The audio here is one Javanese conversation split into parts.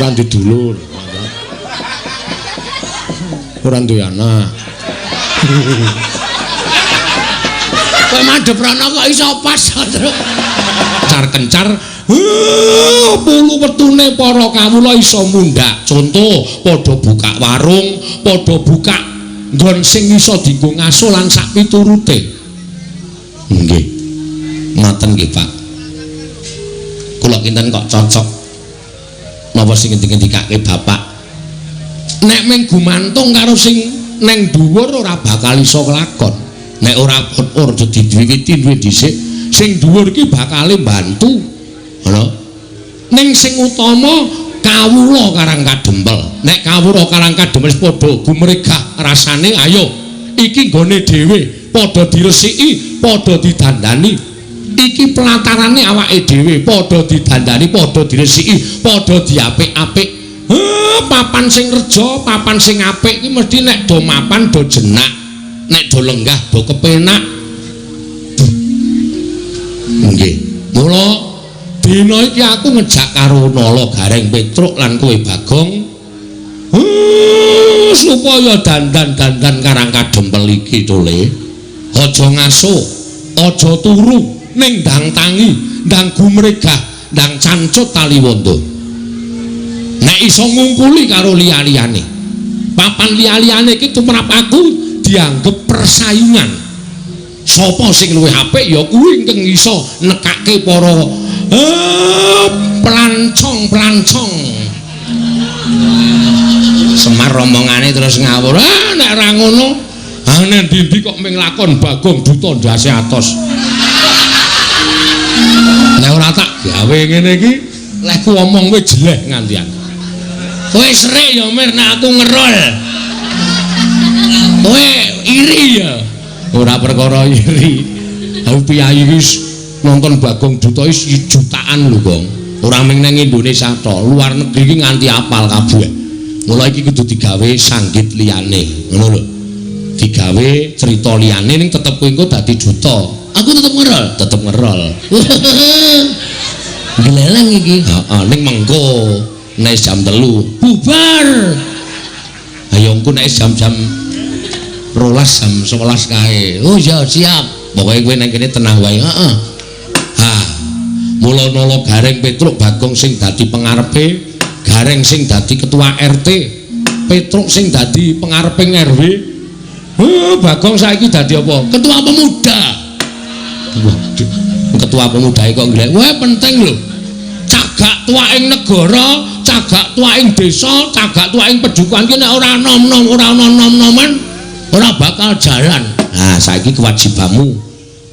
ora duwe dulur. Ora duwe anak. Kok madhep rono kok iso pas car kencar pulu wetune para kawula iso mundhak. Contoh padha buka warung, padha buka nggon sing iso dienggo ngaso lan sak piturute. Nggih. Ngoten nggih, Pak. Kula kinten kok cocok. Napa sing ngendikake Bapak? Nek mung gumantung karo sing neng dhuwur ora bakal iso kelakon. Nek ora aja diwiwiti duwe dhisik, sing dhuwur iki bakal mbantu. Ngono. Ning sing utama kawula Karang Kadempel. Nek kawula Karang Kadempel wis padha gumregah rasane, ayo iki nggone dhewe, padha diresiki, padha didandani. Iki pelatarane awake dhewe, padha didandani, padha diresiki, padha diapik-apik. Papan sing reja, papan sing apik iki mesti nek do mapan do jenak, nek do lenggah do kepenak. Nggih. Mula dina iki aku ngejak karo Nala Gareng Petruk lan kowe Bagong supaya dandan-dandan Karang Kadempel iki to Le. Aja ngaso, aja turu ning ndang tangi, ndang gumregah, ndang cancut taliwondo. Nek iso ngumpuli karo liya-liyane. Papan liya-liyane iki tumrap aku dianggep persaingan. Sapa sing luwih apik ya kuwi ingkang iso nekake para pelancong. Semar omongane terus ngawur. Nek ra ngono, nek ndi kok ming lakon Bagong Duta ndase atos. Nek ora tak gawe ngene iki, lek ku omong kowe jeleh ngantian. Kowe srik ya mir nek aku ngerol. Kowe iri ya. Ora perkara iri. Aku piyayi wis nonton Bagong Duta wis jutaan lho, Bang. Ora mung nang Indonesia tok, luar negeri iki nganti apal kabeh. Mula iki kudu digawe sanggit liyane, ngono lho. Digawe cerita liyane ning tetep kowe engko dadi duta. Aku tetep ngerol. Geleleng iki. Heeh, ning mengko nek jam 3 bubar. Ayo engko nek jam-jam 12 jam 11 kae. Oh ya siap. Pokoke kowe nek kene tenang wae. Heeh. Ha. Mula Nala Gareng Petruk Bagong sing dadi pengarepe, Gareng sing dadi ketua RT, Petruk sing dadi pengareping RW. Bagong saiki dadi apa? Ketua pemuda. Waduh, ketua pemuda kok nglek. Wah penting lho. Cagak tuaing negara, cagak tuaing desa, cagak tuaing pedukuhan ki nek ora nom-nom, ora ana nom-noman, ora bakal jalan. Nah, saiki kewajibanmu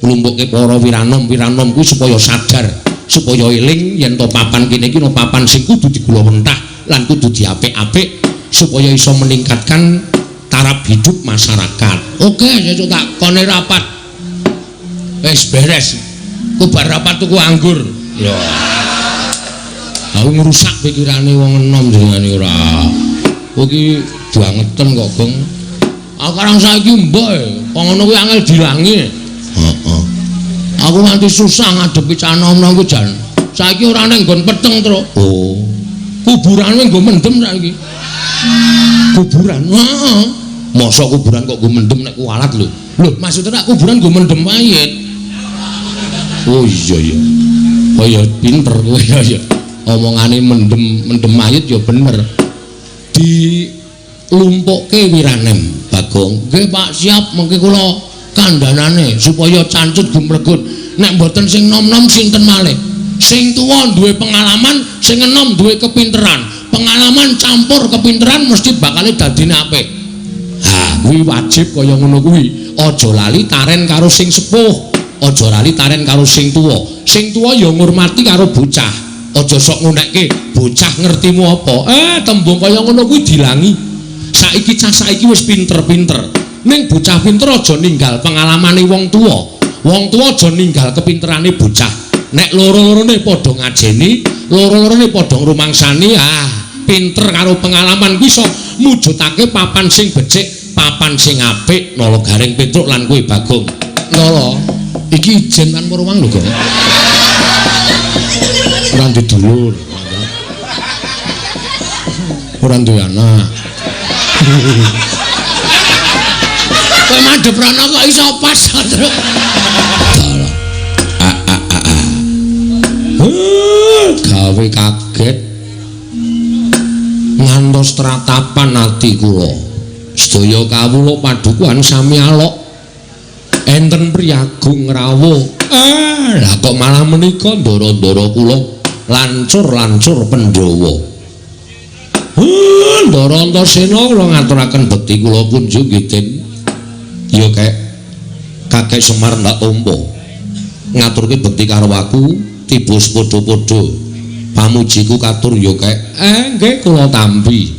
nglumpukke para wiranom kuwi supaya sadar, supaya eling yen to papan kene iki no papan sing kudu digulawentah lan kudu diapik-apik supaya iso meningkatkan taraf hidup masyarakat. Oke, sesuk tak kone rapat. Wis beres. Ku bar rapat tuku anggur. Ya. Aku ngrusak pikirane wong enom jenengane ora. Kowe iki diangeten kok, Gong. Aku karang saiki mbok kok ngono kuwi angel dilangi. Heeh. Aku nganti susah ngadepi cah nom-nom ku jan. Saiki ora ning nggon peteng, Tru. Oh. Kuburane nggo mendem saiki. Kuburan. Heeh. Mosok kuburan kok nggo mendem nek kualat lho. Lho, maksudnya nek kuburan nggo mendem mayit. Oh iya ya. Oh ya pinter kowe ya. Omongane mendem mayit ya bener. Di lumpukke wiranem Bagong. Nggih Pak, siap mengke kula kandhanane supaya cancut gumregut. Nek mboten sing nom-nom sinten malih? Sing tuwa duwe pengalaman, sing enom duwe kepinteran. Pengalaman campur kepinteran mesti bakal dadine apik. Ha, kuwi wajib kaya ngono kuwi. Aja lali taren karo sing sepuh. Aja lali taren karo sing tuwa. Sing tuwa ya ngurmati karo bocah. Aja sok ngonekke bocah ngertimu apa. Tembung kaya ngono kuwi dilangi. Saiki cah saiki wis pinter-pinter. Ning bocah pinter aja ninggal pengalamane wong tuwa. Wong tuwa aja ninggal kepinterane bocah. Nek loro-lorone padha ngajeni, loro-lorone padha ngrumangsani, pinter karo pengalaman kuwi iso mujudake papan sing becik, papan sing apik. Nala Gareng Petruk lan kowe Bagong. Nala, iki ijen kan marang lho, Gong. Ora ndedulur. ora duwe anak. Kowe madhep rono kok iso pas terus. Gawe kaget ngantos tratapan ati kula. Sedaya kawula padukuhan sami alok. Enten priyagung rawuh. Lah kok malah menika ndara-ndara kula lancur-lancur Pandhawa. Ndara Antasena kula ngaturaken bekti kula kunjung nggih Den. Ya Kakek Semar ndak tampa. Ngaturke bekti karo aku tibus padha-padha. Pamujiku katur ya nggih kula tampi.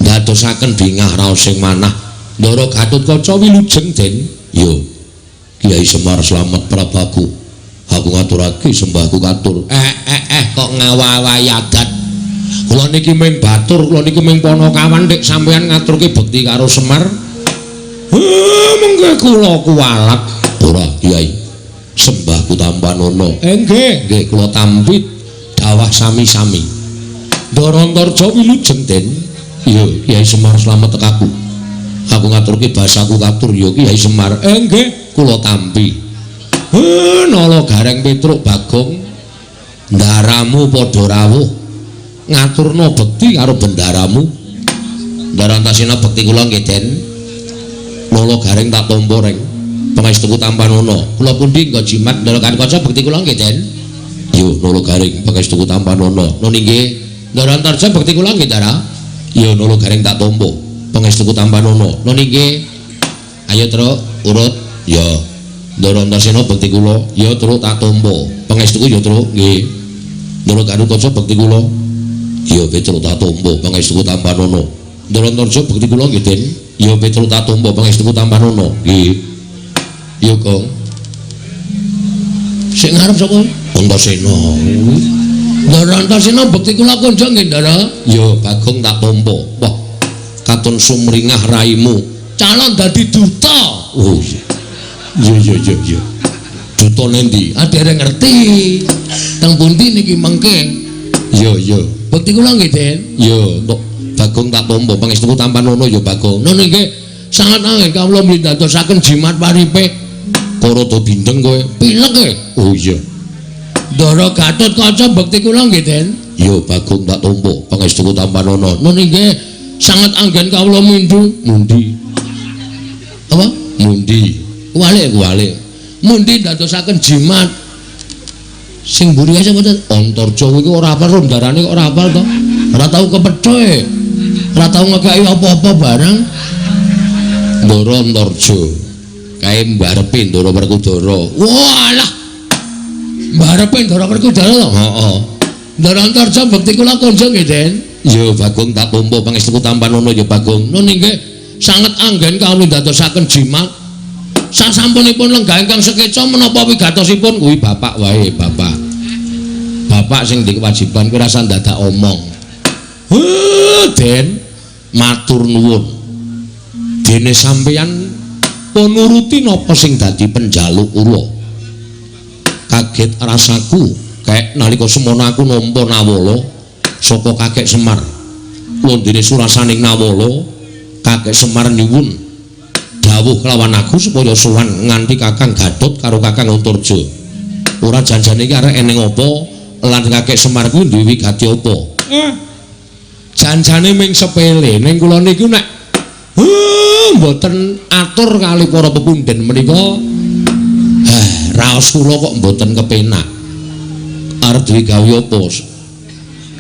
Ndadosaken bingah raos sing manah. Ndara Gatotkaca wilujeng Den. Ya Kiai Semar Slamet Prabaku. Aku ngaturake sembahku katur. Kok ngawawahi adat. Kula niki mung batur, kula niki mung Panakawan nek sampeyan ngaturke bekti karo Semar. Mengke kula kuwalat. Ora, Kiai. Sembahku tampanono. Nggih kula tampit dawah sami-sami. Ndara Antarja wilujeng Den. Iya, Kiai Semar Slamet tekaku. Aku ngaturke basaku katur ya Kiai Semar. Nggih, kula tampi. Nala Gareng Petruk Bagong. Ndaramu padha rawuh. Ngaturna bekti karo bendaramu. Ndara Antasena bekti kula nggih Den. Nala Gareng tak tampa reng. Pangestuku tampanono. Kula pundi nggo jimat Ndara Gatotkaca bekti kula nggih Den. Yo Nala Gareng pangestuku tampanono. Nun nggih. Ndara Antarja bekti kula nggih Ndara. Yo Nala Gareng tak tampa. Pangestuku tampanono. Nun nggih. Ayo truk urut. Ya. Ndara Antasena bekti kula. Ya truk tak tampa. Pangestuku ya truk nggih. Ndara Gatotkaca bekti kula. Ya Petruk tak tampa. Pangestuku tampanono. Ndara Antarja bekti kula nggih Den. Ya Petruk tak tampa. Pangestuku tampanono. Nggih. Ya Kong. Sing ngarep sapa? Antasena. Ndara Antasena bekti kula konco nggih Ndara. Ya Bagong tak tampa. Wah. Katon sumringah raimu calon dadi duta. Oh iya duta nendi adere ngerti teng pundi niki mengke. Iya bekti kula nggih Den. Ya kok Bagong tak tampa pangestuku tampanono ya Bagong. Nun nggih sangat angel kawula mlindadosaken jimat paripe Karada bindeng kowe pilek kowe. Oh iya Ndara Gatotkaca bekti kula nggih Den. Ya Bagong tak tampa pangestuku tampanono. Nun nggih sangat anggen kawula mundi. Apa? Mundi. Walik. Mundi ndadosaken jimat. Sing mburi sing mboten Antarja kuwi ora apal rondarane kok ora apal to. Ora tau kepethuk. Ora tau ngekeki apa-apa barang. Ndara Antarja. Kae mbarepe Ndara Werkudara. Walah. Mbarepe Ndara Werkudara to? Heeh. Ndara Antarja bekti kula konjo nggih Den. Ya Bagong tak tampa pangestuku tampanono ya Bagong. Nun nggih sanget anggen kawula ndadosaken jimat. Sasampunipun lenggah ingkang sekeca menapa wigatosipun kuwi bapak wae bapak. Bapak sing di kewajiban kuwi rasa dadak omong. Den matur nuwun. Dene sampeyan penuruti napa sing dadi penjaluk kula. Kaget rasaku kayak nalika semono aku nampa nawala saka Kakek Semar. Londene surasaning nawala Kakek Semar nyuwun dawuh kelawan aku supaya sowan nganti Kakang Gatot karo Kakang Antarja. Ora janjane iki arek eneng apa lan Kakek Semar kuwi duwe wigati apa? Janjane ming sepele ning kula niku nek mboten atur kali para pepundhen menika raos kula kok mboten kepenak. Arep duwe gawe apa?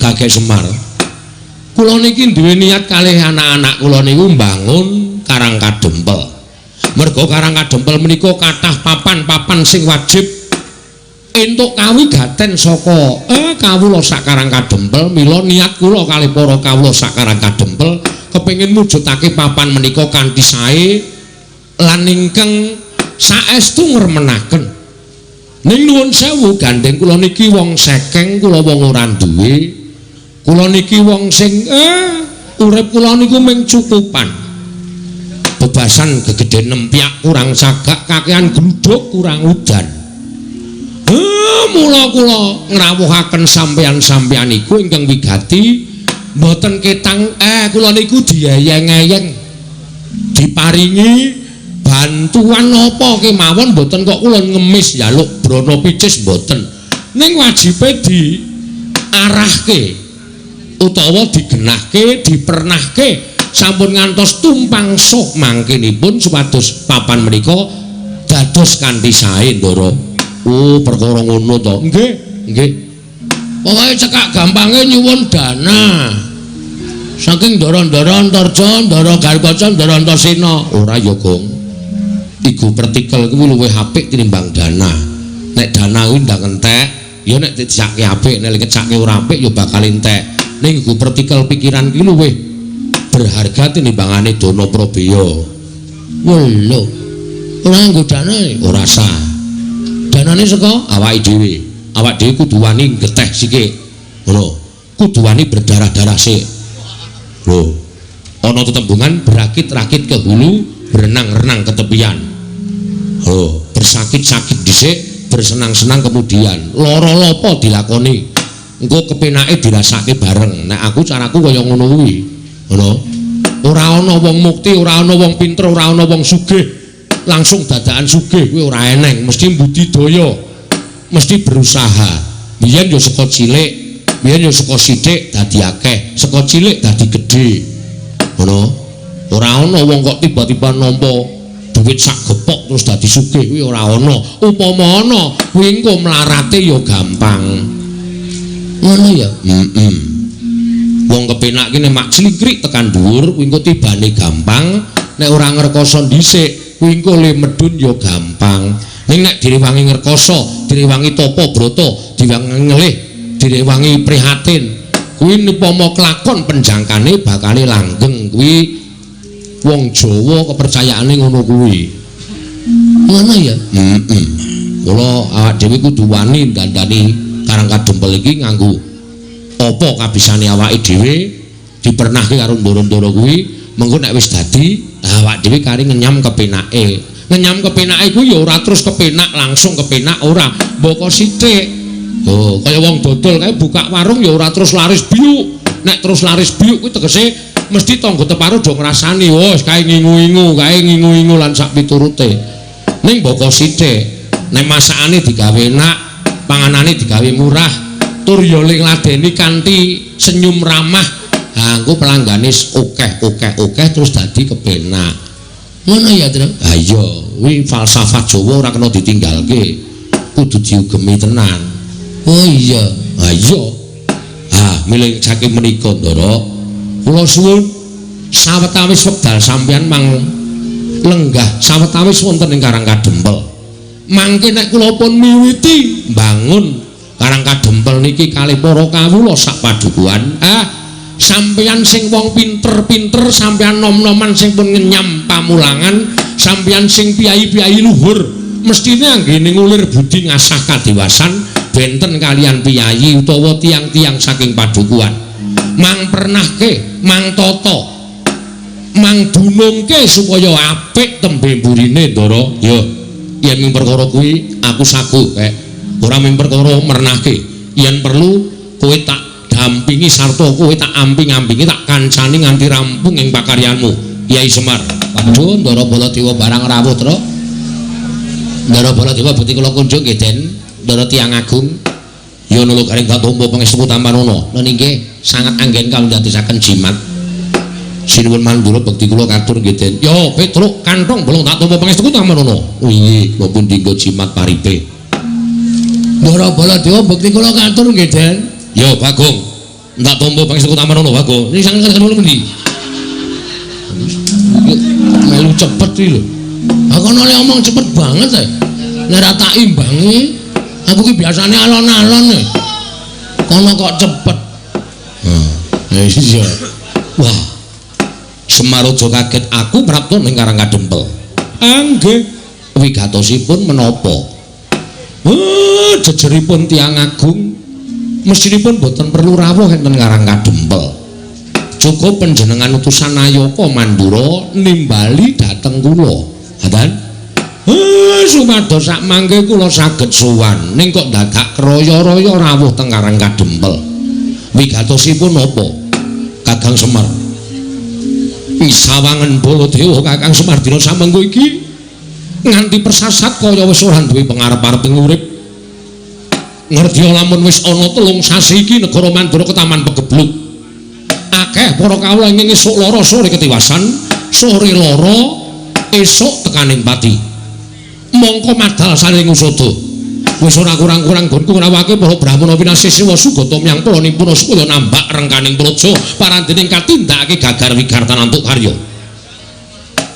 Kakek Semar. Kula niki duwe niat kalih anak-anak kula niku mbangun Karang Kadempel. Merga Karang Kadempel menika kathah papan-papan sing wajib entuk kawigaten saka kawula sak Karang Kadempel. Mila niat kula kalih para kawula sak Karang Kadempel kepengin mujudake papan menika kanthi sae lan ingkang saestu ngremenaken. Ning nuwun sewu gandeng kula niki wong sekeng, kula wong ora duwe. Kula niki wong sing urip kula niku mung cukupan. Bebasan gegeden nempyak kurang sagak, kakehan gluduk kurang udan. Mula kula ngrawuhaken sampeyan-sampeyan iku ingkang wigati mboten ketang kula niku diayeng-ayeng diparingi bantuan apa kemawon mboten kok kula ngemis njaluk brana picis mboten ning wajibe diarahke utawa digenahke dipernahke sampun ngantos tumpang sok mangkenipun supados papan menika dados kanthi sae Ndara. Oh perkara ngono to. Nggih, nggih. Pokoke cekak gampange nyuwun dana. Saking Ndara-ndara Antarja, Ndara Garkaca, Ndara Antasena. Ora ya, Gong. Igu partikel kuwi luwih apik tinimbang dana. Nek dana kuwi ndang entek, ya nek dicake apik, nek ngecake ora apik ya bakal entek. Ning igu partikel pikiran kuwi luwih berharga tinimbangane dana Prabaya. Lho. Ora nggo dana, ora sah. Danane saka awake dhewe. Awak dhewe kudu wani geteh sikik. Ngono. Kudu wani berdarah-darah sik. Lho. Ana tetembungan berakit-rakit ke hulu, berenang-renang ke tepian. Lho, bersakit-sakit dhisik, bersenang-senang kemudian. Lara-lapa dilakoni. Engko kepenake dirasake bareng. Nek aku caraku kaya ngono kuwi. Ngono. Ora ana wong mukti, ora ana wong pinter, ora ana wong sugih. Langsung dadakan sugih kuwi ora eneng, mesti budidaya, mesti berusaha. Biyen yo saka cilik, biyen yo saka sithik dadi akeh, saka cilik dadi gedhe. Ngono. Ora ana wong kok tiba-tiba nampa duit sak gepok terus dadi sugih kuwi ora ana. Upama ana, kuwi engko mlarate yo gampang. Ngono ya? Wong kepenak ki nek mak clikrik tekan dhuwur kuwi engko tibane gampang, nek ora ngrekoso dhisik kuwi engko le medhun ya gampang. Ning nek direwangi ngrekoso, direwangi tapa brata, direwangi ngelih, direwangi prihatin, kuwi upama kelakon penjangkane bakale langgeng. Kuwi wong Jawa kepercayaane ngono kuwi. Ngono ya? Kula awak dhewe kudu wani dandani Karang Kadempel iki nganggo apa kabisane awake dhewe dipernahke karo ndara-ndara kuwi. Mengko nek wis dadi awak dhewe kari ngenyam kepenake. Ngenyam kepenake kuwi ya ora terus kepenak langsung kepenak ora, mboko sithik. Oh, kaya wong dodol kae buka warung ya ora terus laris biuk. Nek terus laris biuk kuwi tegese mesti tangga teparo do ngrasani, wis kae ngingu-ingu lan sak piturute. Ning mboko sithik. Nek masakane digawe enak, panganane digawe murah, tur ya ladeni kanthi senyum ramah. Engko pelanggane akeh terus dadi kepenak. Ngono ya, Tru? Ha iya, kuwi falsafah Jawa ora kena ditinggalke. Kudu diugemi tenan. Oh iya, ha iya. Milih saking menika, Ndara. Kula suwun sawetawis wekdal sampeyan mang lenggah sawetawis wonten ing Karang Kadempel. Mangke nek kula pun miwiti mbangun Karang Kadempel niki kalih para kawula sak padukuhan. Sampeyan sing wong pinter-pinter, sampeyan nom-noman sing pun ngenyam pamulangan, sampeyan sing piyai-piyai luhur, mestine anggene ngulir budi ngasah kadewasan benten kalian piyai utawa tiang-tiang saking padukuhan. Mang pernahke, mang toto, mang dunungke supaya apik tembe mburine, Ndara. Ya, yen ming perkara kuwi aku sagu kek. Ora ming perkara mernahke. Yen perlu kowe tak dampingi sarta kowe tak amping-ampingi tak kancani nganti rampung ing pakaryanmu. Kyai Semar. Waduh, Ndara Baladewa barang rawuh, Tru. Ndara Baladewa bekti kula kunjung nggih, Den. Ndara Tiyang Agung. Ya nulung karing Gatombo pangestu Tampanono. Lha nggih sangat anggen kawula ndadosaken jimat. Sinuwun mandura bekti kula katur nggih, Den. Ya, Petruk kantong bolong tak tampa pangestu Tampanono. Nggih, kula pun dinggo jimat paripe. Ndara Baladewa bekti kula katur nggih, Den. Ya, Bagong. Ndak tombo pangestu Tampanono, Bagong. Ini sangat kena pundi? Melu cepet iki lho. Aku nek omong cepet banget ae. Nek ra tak imbangi, aku ki biasane alon-alon e. Kono kok cepet. Iya. Wah. Semar aja kaget aku prapta ning Karang Kadempel. Nggih. Wigatosipun menapa? Jejeripun Tiyang Agung mestinipun boten perlu rawuh enten Karang Kadempel. Cukup panjenengan utusan Nayaka Mandura nimbali dhateng kula. Hadan? Sumados sak mangke kula saged sowan ning kok dadak kroyo-royo rawuh teng Karang Kadempel. Wigatosipun napa? Kakang Semar. Sawangen Baladewa Kakang Semar dina samengko iki nganti persasat kaya wis ora duwe pangarep-arep ing urip. Ngerti lamun wis ana 3 sasi iki negara Mandura ketaman pegebluk. Akeh para kawula ingin esuk lara sore ketiwasan, sore lara esuk tekaning pati. Mongko madal saling usada. Wis ora kurang-kurang gonku ngrawake para Brahmana Winasisiwa Sugata miyang para nimpuna supaya nambak rengkaning praja parandening katindakake gagar wigartan antuk karya.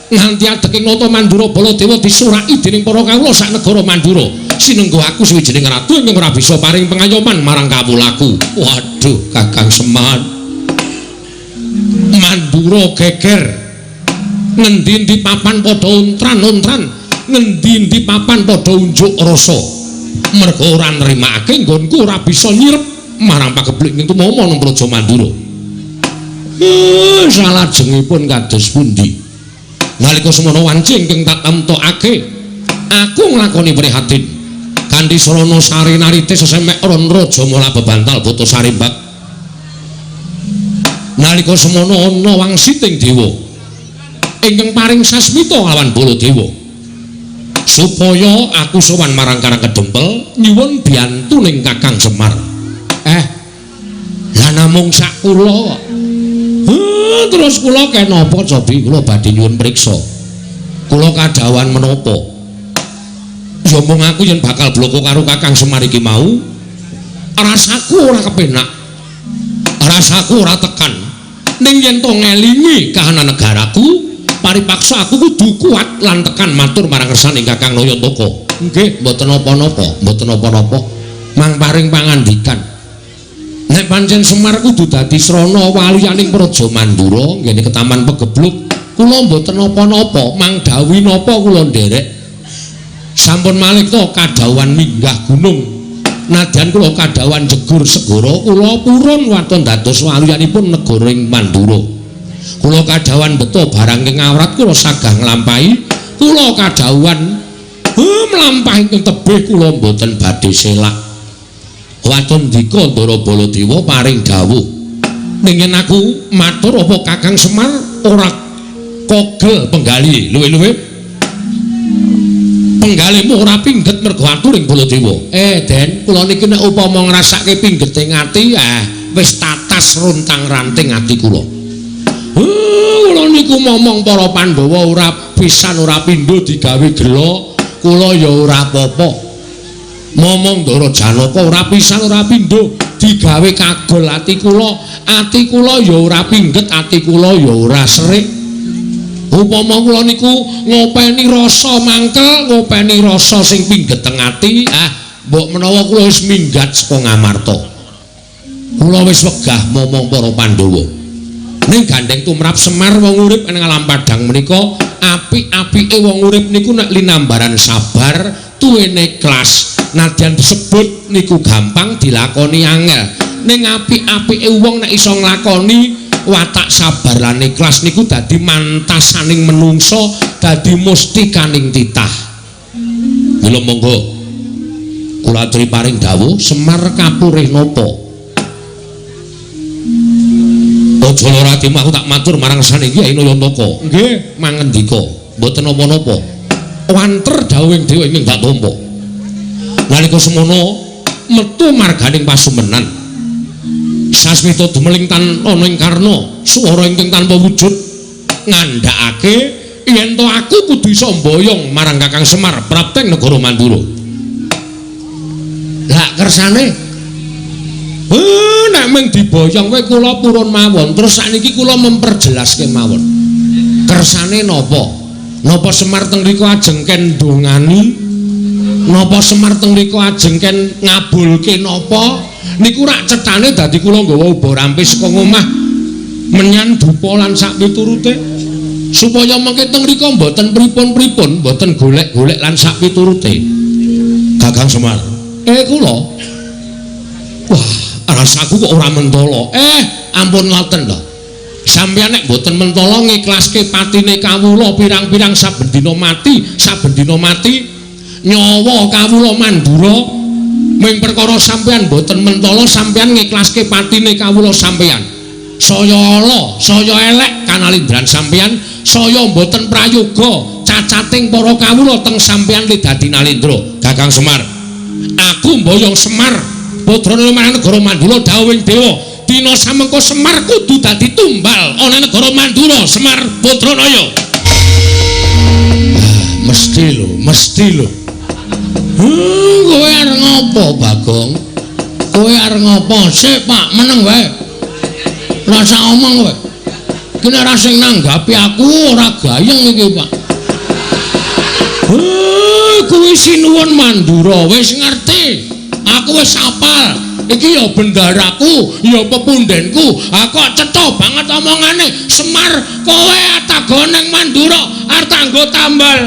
Nganti adeking nata Mandura Baladewa disuraki dening para kawula sak negara Mandura. Sinenggo aku sawijining ratu ingkang ora bisa paring pengayoman marang kawulaku. Waduh, Kakang Semar. Mandura geger. Ngendi-endi papan padha untran-untran, ngendi-endi papan padha unjuk rasa. Mergo ora nrimakake nggonku ora bisa nyirep marang pagebluk ing tumama nang Praja Mandura. Salajengipun kados pundi? Nalika semana wanci ingkang tak tamtokake, aku nglakoni prihatin kanthi sarana sari narite sesemek ron raja mula bebantal boto sarimbak. Nalika semana ana wangsiting dewa ingkang paring sasmita lawan Baladewa. Supaya aku sowan marang Karang Kedempel nyuwun biyantuning Kakang Semar. Lah namung sak kula. Terus kula kenapa cobi kula badhe nyuwun priksa. Kula kadhawan menapa? Ya mung aku yen bakal bloko karo Kakang Semar iki mau, rasaku ora kepenak. Rasaku ora tekan. Ning yen to ngelingi kahanan negaraku, paripaksa aku kudu kuat lan tekan matur marang kersaning Kakang Nayantaka. Nggih, mboten napa-napa, mboten napa-napa. Mang paring pangandikan. Nek pancen Semar kudu dadi srana waluyaning Praja Mandura ngene ketaman pegebluk, kula mboten napa-napa, mang dawuh napa kula nderek. Sampun malih to kadhawan minggah gunung. Nadyan kula kadhawan jegur segara, kula purun waton dados waluyanipun negara ing Mandura. Kula kadhawan beto barang ing awrat kula sagah nglampahi, kula kadhawan mlampahi ing tebih kula mboten badhe selak. Waton dika Ndara Baladewa paring dawuh. Ning yen aku matur apa Kakang Semar ora kogel penggali luwe-luwe. Penggalihmu ora pingget mergo atur ing Baladewa. Den, kula niki nek upama ngrasake pinggeting ati, wis tatas runtang-ranting ati kula. Kula niku momong para Pandhawa ora pisan ora pindho digawe gela, kula ya ora apa-apa. Momong Ndara Janaka ora pisan ora pindho digawe kagol ati kula ya ora pingget, ati kula ya ora serik. Upama kula niku ngopeni rasa mangkel, ngopeni rasa sing pinggeteng ati, mbok menawa kula wis minggat saka Ngamarta. Kula wis wegah momong para Pandhawa. Ning gandeng tumrap Semar wong urip ing alam padang menika, apik-apike wong urip niku nek linambaran sabar, tuwene ikhlas. Nadyan disebut niku gampang dilakoni angel. Ning apik-apike wong nek iso nglakoni watak sabar lan ikhlas niku dadi mantasaning menungso, dadi mustikaning titah. Mila monggo kula aturi paring dawuh, Semar kapurih napa? Aja lara atimu, aku tak matur marang saning Kyai Nayantaka. Nggih, mangendika, mboten napa-napa. Wanter dawuhing dewa ing tak tampa. Nalika semono metu marganing pasumenan. Sasmita dumeling tan ana ing karna swara ingkang tanpa wujud ngandhakake yen to aku kudu iso mboyong marang Kakang Semar prapteng negara Mandura. Lah kersane nek mung diboyong kowe kula purun mawon, terus sakniki kula memperjelaske mawon. Kersane napa? Napa Semar teng mriku ajeng ken ndongani? Napa Semar teng mriku ajeng ken ngabulke napa? Niku rak cethane dadi kula nggawa uba rampis saka omah menyan dupa lan sak piturute supaya mengke teng mriku mboten pripun-pripun, mboten golek-golek lan sak piturute. Kakang Semar, kula. Wah, rasaku kok ora mentala. Ampun ngoten lho. Sampeyan nek mboten mentala ngiklaske patine kawula pirang-pirang saben dina mati, nyawa kawula Mandura ming perkara sampeyan mboten mentala, sampeyan ngiklaske patine kawula sampeyan. saya ala saya elek kanalindran sampeyan saya mboten prayoga cacating para kawula teng sampeyan li dadi nalindra Kakang Semar aku mboyong Semar putrane negara Mandura dawuhing dewa dina samengko Semar kudu dadi tumbal ana negara Mandura Semar Putranaya mesti lho kowe arep ngopo Bagong kowe arep ngopo sik Pak meneng wae rasa omong kowe kene ra sing nanggapi aku ora gayeng iki Pak kowe sinuwun Mandura wis ngerti aku wis apal iki ya bendaraku ya pepundhenku aku cetha banget omongane Semar kowe ataga ning Mandura arep nggo tambal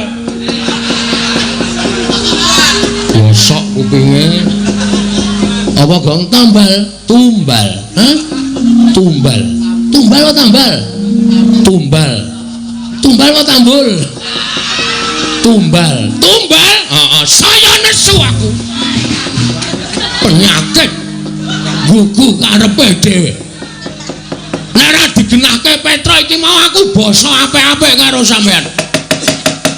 bosok kupinge apa Gong tambal tumbal tumbal apa tambal tumbal apa tambul tumbal saya nesu aku penyakit gugu karepe dhewe nek ora digenahke Petro iki mau aku basa apik-apik karo sampean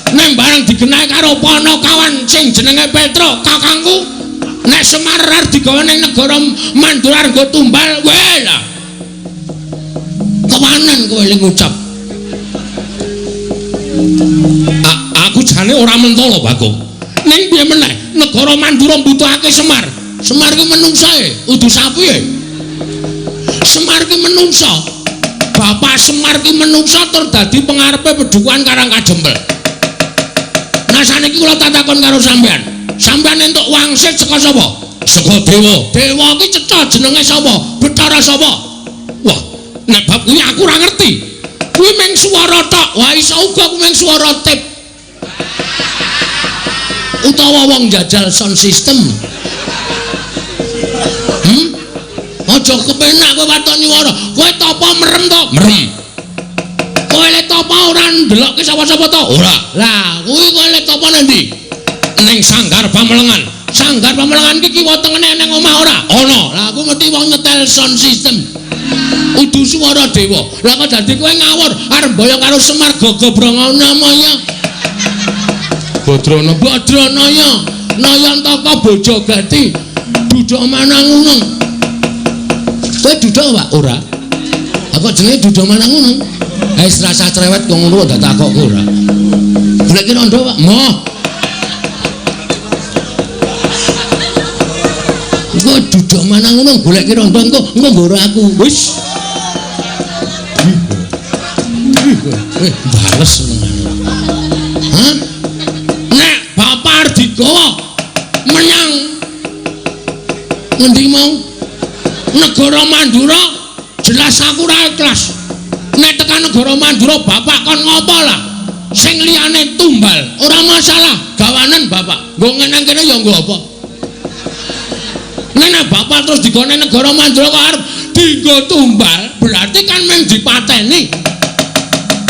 nek bareng digenahi karo Panakawan sing jenenge Petro kakangku nek Semar arep digawe ning negara Mandura nggo tumbal wae lah kewanen kowe ling ngucap aku jane ora mentolo Bagong ning piye meneh negara Mandura mbutuhake Semar Semar ki menungsa udu sapi Semar ki menungsa Bapak Semar ki menungsa tur dadi pengarepe Pedukuhan Karangkajembel nah saniki kula takon karo sampean entuk wangsit saka sapa saka dewa ki cetha jenenge sapa Bathara sapa wah nek bab kuwi aku ora ngerti kuwi mung swara tok wah iso uga kuwi mung swara tip utawa wong njajal sound system aja kepenak kowe waton nyuwara kowe topo merem to merem kowe le topo ora ndelokke sapa-sapa to ora lah kuwi kowe le topo ndi ning sanggar pamelengan ki kiwa tengene ning omah ora ana lah aku mesti wong nyetel sound system udu swara dewa lah kok dadi kowe ngawur arep boyong karo Semar Gagabrangan namanya Badranaya Nayantaka Bojogati duduk Manangunung kowe duduk Pak ora aku jenenge duduk Manangunung wis rasa cerewet kok ngono ndak takokku ora goleki rondo Pak moh kowe duduk Manangunung goleki rondo engko nggo aku wis bales hah nek Bapak Ardigawa menyang ngendi mau negara Mandura jelas aku ora ikhlas nek tekan negara Mandura Bapak kon ngopo lah sing liyane tumbal ora masalah gawanen Bapak nggo ngeneng kene ya nggo apa nek Bapak terus digone negara Mandura kok arep dienggo tumbal berarti kan mung dipateni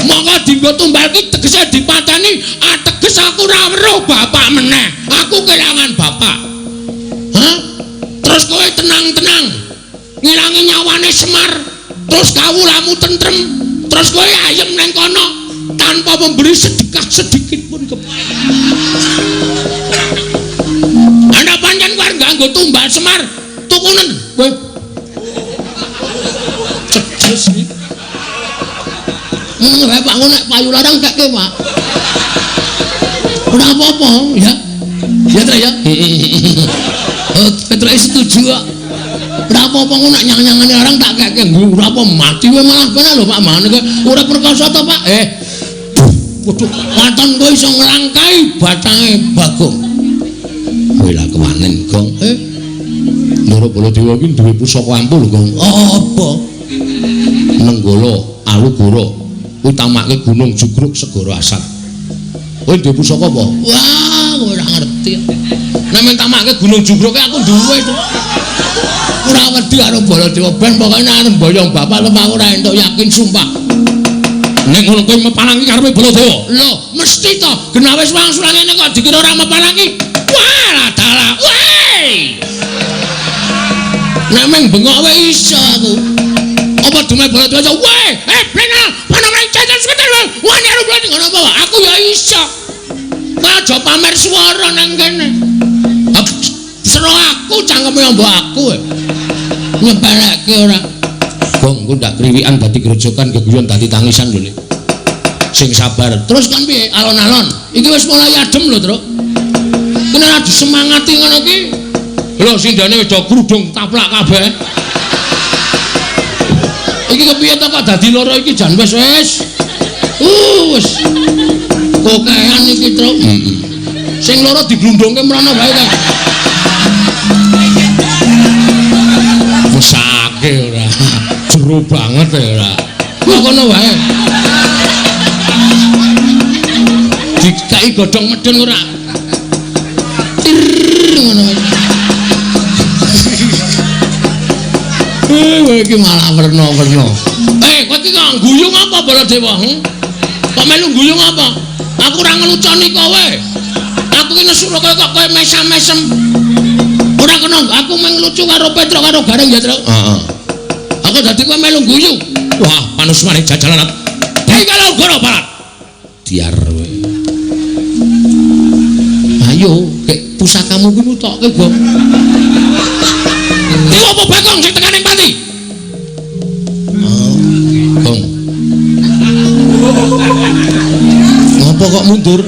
monggo dienggo tumbal ki tegese dipateni ateges aku ora weruh Bapak meneh aku kelangan Bapak hah terus kowe tenang-tenang ngilangi nyawane Semar terus kawulamu tentrem terus kowe ayem neng kono tanpa memberi sedekah sedikit pun anda pancen kowe nganggo tumbal Semar tukunen kowe cejes iki wae Pak nek payu larang kake Pak ora apa-apa ya Tra ya Petro setuju kok ora apa-apa ngono nek nyang-nyangane orang tak keke ora apa mati wae malah bener lho Pak mane kowe ora perkasa to Pak waduh waton kowe iso nglangkai batange Bagong kowe lah kewanen Gong Ndara Baladewa iki duwe pusaka ampul Gong apa Nenggala Alugara utamake Gunung Jugruk Segara Asat kowe duwe pusaka apa wah kowe ora ngerti nek men tamake Gunung Jugruk aku duwe to ora wedi karo Baladewa ben pokoke arep mboyong Bapak lemah ora entuk yakin sumpah nek ngono kowe mepalangi karepe Baladewa lho mesti to genah wis wangsulan ngene kok dikira ora mepalangi wah dalah weh nek meng bengok wae iso aku Apa dumeh bola diwaca, "Weh, Brena, ana nang jajan sekitar wani karo bola ngono apa, Pak? Aku ya iso." Aja pamer swara nang kene. Sero aku cangkeme mbok aku. Nyebarake ora. Gong ku ndak kriwikan dadi grojokan geguyon dadi tangisan lho. Sing sabar. Terus kan piye alon-alon? Iki wis mulai adem lho, Truk. Kene ora disemangati ngono iki. Lho sindane wis do grudung taplak kabeh. Iki kepiye to kok dadi loro iki jan wis. Wis. Kokean iki, Truk. Sing loro diglundungke mrono bae ta. Mesake ora. Jero banget ora. Kok ngono wae. Dikai godhong medun ora. Ngono. Kowe iki malah werna-werna. Kowe iki kok guyung apa Baladewa? Kok melu guyung apa? Aku ora ngeluconi kowe. Aku iki nesu kok kowe mesam-mesem. Ora kena aku menglucu karo Petruk karo Gareng ya, Truk. Heeh. Aku dadi kowe melu guyu. Wah, panusmane jajalan. Dai kalau goro barat. Diar kowe. Ayo, kek pusakamu kuwi mutokke, Gong. Iki apa Bagong sing tekan ning pati? Gong. Ngopo kok mundur?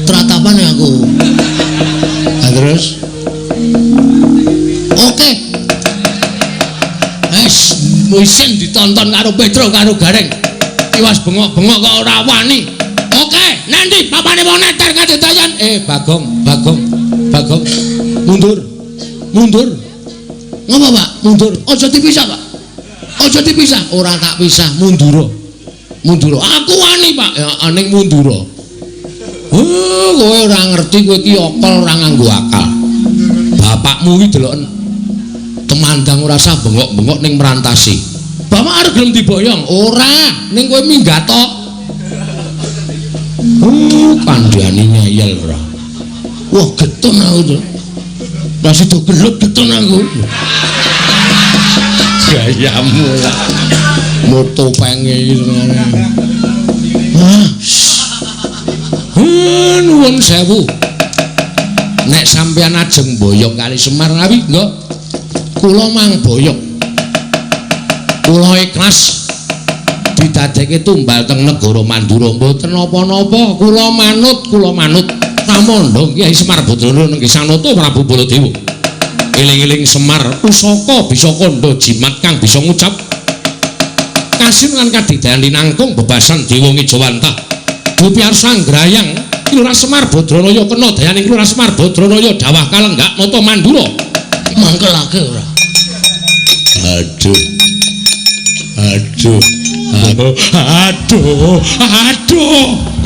Teratapane aku. Terus? Oke. Musin ditonton karo Petro karo Gareng. Iwas bengok-bengok kok ora wani. Oke, nanti papane wong neter kadetayan. Bagong. Mundur. Ngapa, Pak? Mundur. Aja dipisah, Pak. Aja dipisah. Ora tak pisah, mundur. Aku wani, Pak. Ya aning mundur. Kowe ora ngerti kowe iki okol ora nganggo akal. Bapakmu iki deloken temandang ora usah bengok-bengok ning merantasi. Bapak arep gelem diboyong? Ora, ning kowe minggat tok. Kandhane nyayel ora. Wah, getun aku to. Lah sido gelut getun aku. Gayamu lah. Moto penge iki. Nuwun sewu. Nek sampeyan ajeng boyong kali Semar ngawi, nggak? Kula mang boyong. Kula ikhlas didadekke tumbal teng negara Mandura mboten napa-napa. Kula manut. Pramandha Kyai Semar Badrana nenggih Sanata Prabu Baladewa. Eling-eling Semar pusaka bisa kandha jimat kang bisa ngucap kasin lan kadidayan linangkung bebasan Dewa Ngejawantah. Dupiar Sanggrayang Kelurahan Semar Badranaya kena dayaning Kelurahan Semar Badranaya dawah kalenggak nata Mandura. Mangkelake ora. Aduh.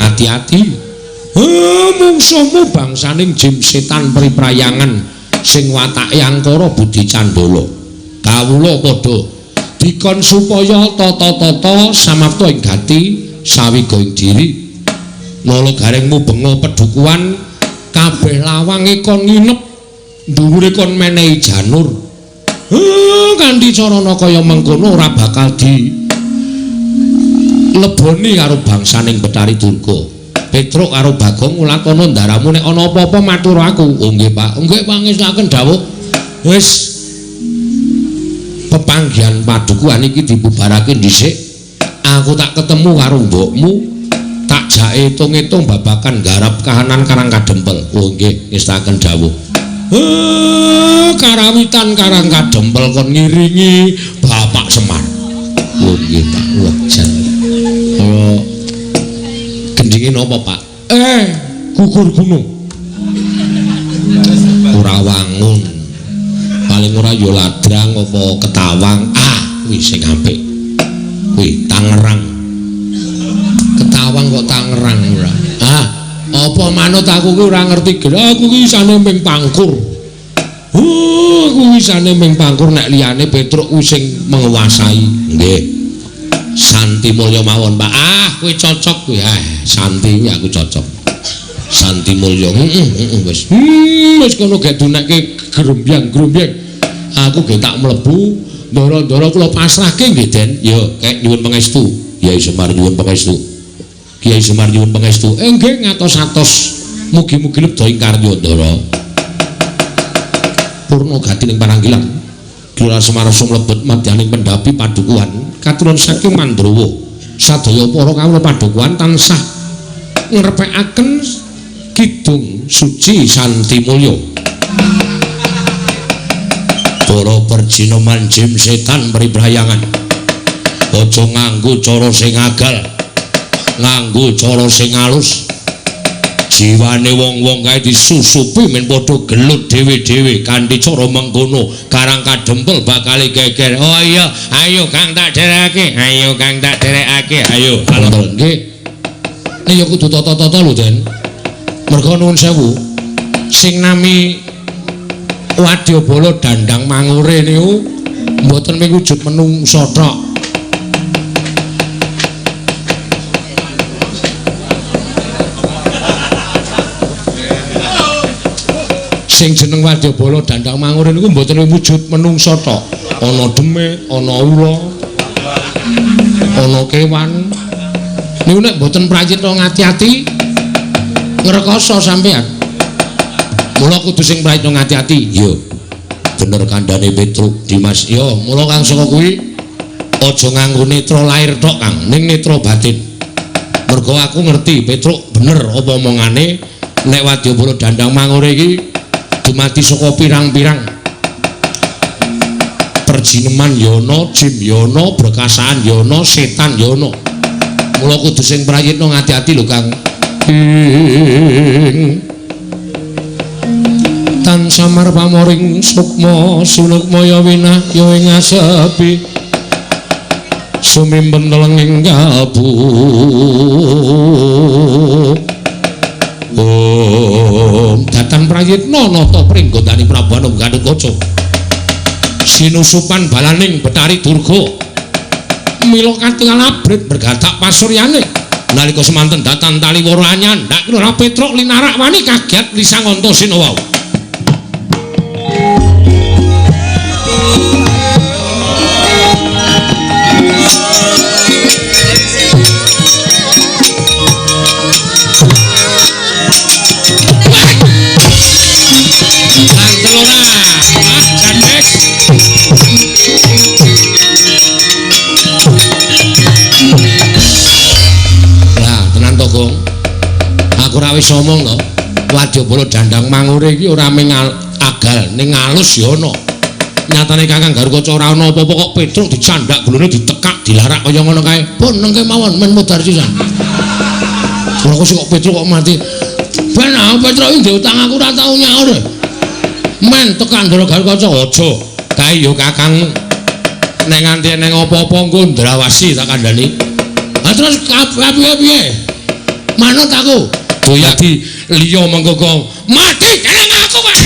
Hati-hati. Mungsuhmu bangsaning jim setan priprayangan sing watake angkara budi candala. Kawula padha dikon supaya tata-tata samapta ing gati sawiga ing diri. Nala garengmu benga pedukuhan kabeh lawange kon nginep dhuwure kon menehi janur. Kanthi carana kaya mengkono ora bakal di leboni karo bangsaning Betari Durga. Petruk karo Bagong ngulakana ndaramu nek ana apa-apa matur aku. Oh nggih Pak, pangestuaken dawuh. Wis pepanggihan padukuhan iki dibubarake dhisik. Aku tak ketemu karo mbokmu, tak jak itung-itung babakan garap kahanan Karang Kadempel. Oh nggih, ngestaken dawuh. Karawitan Karang Kadempel kon ngiringi Bapak Semar. Oh nggih Pak, wajan. Gendinge napa Pak? Gugur gunung. Ora wangun. Paling ora ya ladrang apa ketawang. Kuwi sing apik. Kuwi Tangerang. Ketawang kok Tangerang ora. Apa manut aku ki ora ngerti aku ki isane ming pangkur. Aku isane ming pangkur nek liyane Petruk ku sing menguasai. Nggih. Santi Mulya mawon Pak. Kuwi cocok kuwi. Santi aku cocok. Santi Mulya. Wis. Wis kono gek dunekke grombyang-grombyang. Aku ge tak mlebu Ndara-ndara kula pasrahke nggih Den. Ya, kek nyuwun pangestu. Kyai Semar nyuwun pangestu. Kyai Semar nyuwun pangestu. Nggih ngatos-atos. Mugi-mugi lebda ing karya Ndara. Purna gati ning pananggilan. Kira Semar sumlebet madyaning pendhapi padukuhan katuron saking Mandrawa. Sadaya para kawula padukuhan tansah ngrepekaken kidung suci Santi Mulya. Para perjina manjim setan mribrayangan. Aja nganggo cara sing agal. Nganggo cara sing alus. Jiwane wong-wong kae disusupi men padha gelut dhewe-dhewe kanthi cara mengkono karang kadempel bakal geger. Oh iya, ayo Kang tak derekake. Ayo Kang tak derekake. Ayo. Alon nggih. Nek ya kudu tata-tata lho, Den. Merga nuwun sewu. Sing nami Wadyabala Dandang Mangure niku mboten mung wujud menungsa tok. Sing jeneng Wadyabala Dandang Mangure niku mboten wujud menungsa tok. Ana demit, ana ula, ana kewan. Niku nek mboten prayitna ngati-ati ngrekoso sampean. Mula kudu sing prayitna ngati-ati. Yo. Bener kandhane Petruk Dimas. Yo, mula Kang saka kuwi aja nganggo netra lahir tok, Kang, ning netra batin. Mergo aku ngerti Petruk bener apa omongane nek Wadyabala Dandang Mangure iki dumadi saka pirang-pirang perjineman yono, jim yono, berkasaan yono, setan yono. Mula kudu sing prayitna ngati-ati lho, Kang. Tan samar pamoring sukma sunukmaya winah ya ing asepi sumimpen telenging kabu. Datan prayitna nata pringgondani Prabu Anung Gatotkaca sinusupan balaning Betari Durga mila katingal abrit bergatak pasuryane nalika semanten datan tali wara anyan ndak kira Petruk linarak wani kaget lisang Antasena wau. Aku ora wis omong to, Wadyabala Dandang Mangure iki ora mung agal ning alus ya ana. Nyatane Kakang Garukaca ora ana apa-apa kok Petruk dicandak gulune ditekak dilarak kaya ngono kae. Pun nengke mawon men mudhar sisan. Ora kok Petruk kok mati. Ben Petruk iki diutang aku ora tau nyaur. Men tekan Ndara Garukaca aja. Kae ya Kakang nek nganti ning apa-apa engko ndrawasi tak kandhani. Lah terus piye-piye? Manut aku doyadi liya mengko mati dening aku Pak.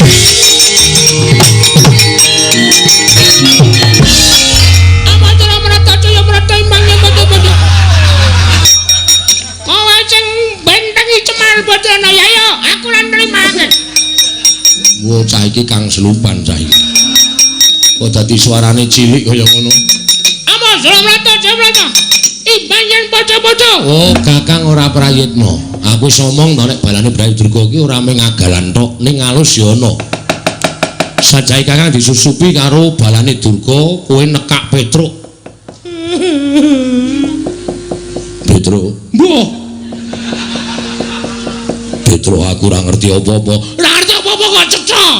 Amatara merata ya merata imbangnya padha-padha. Kowe sing bentengi Cemar Badana ya yo aku lan nrimake. Wo cah iki Kang Selupan cah iki. Kok dadi suarane cilik kaya ngono. Amatara merata imbangan padha-padha. Oh, Kakang ora prayitna. Aku wis omong to nek balane Brai Durga iki ora mung agalan tok, ning alus ya ana. Sajahe Kakang disusupi karo balane Durga, kowe nekak Petruk. Petruk. Mbah. Petruk aku ora ngerti apa-apa. Ora ngerti apa-apa kok cecok.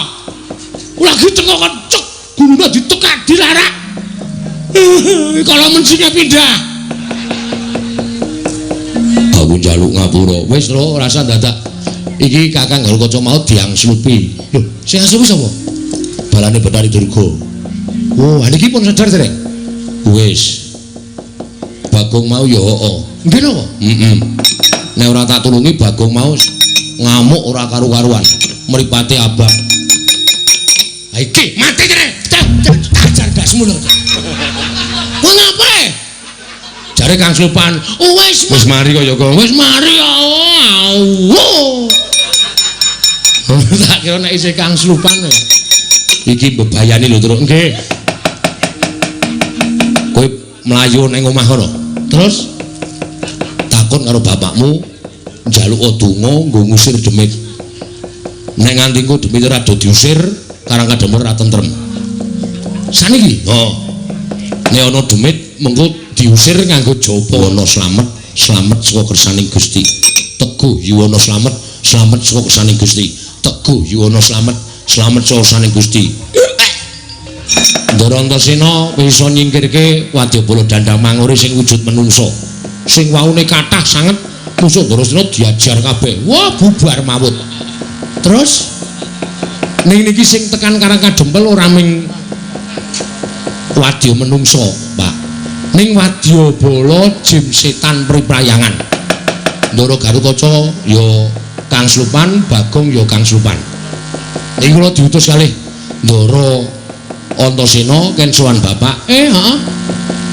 Lagi tengok kecek, gulune ditekak dilarak. Kalau mencinya pindah. Aku njaluk ngapura. Wis lho rasa dadak. Iki Kakang Garukaca mau diangslupi. Lho, sing angslupi sapa? Balane Betari Durga. Oh, niki pun sadar dereng. Wis. Bagong mau ya heeh. Nggih napa? Heeh. Nek ora tak tulungi Bagong mau ngamuk ora karu-karuan. Mripate abang. Ha iki mati dereng. Ajar dasmu lho. Kok ngapae? Jare Kang Slupan, wis mari kaya kok. Wis mari ya. Tak kira nek isih Kang Slupan. Iki bebayani lho, Truk. Nggih. mlayu ning omah kono. Terus takon karo bapakmu njaluk donga nggo ngusir demit. Nek nganti engko demit ora do diusir, Karang Kadempel ora tentrem. Saniki, nek ana demit mengko diusir nganggo jaba ana slamet, slamet saka kersaning Gusti. Teguh yuwana slamet, slamet saka kersaning Gusti. Teguh yuwana slamet, slamet saka kersaning Gusti. Ndara Antasena bisa nyingkirke Wadyabala Dandang Manguri sing wujud menungso. Sing waune kathah sanget musuh Antasena diajar kabeh. Wah, bubar mawut. Terus ning niki sing tekan Karang Kadempel ora ming wadya menungso, Pak. Ning Wadyabala jim setan priprayangan. Ndara Garukaca ya Kang Slupan, Bagong ya Kang Slupan. Iki kula diutus kalih Ndara Antasena ken sowan bapak,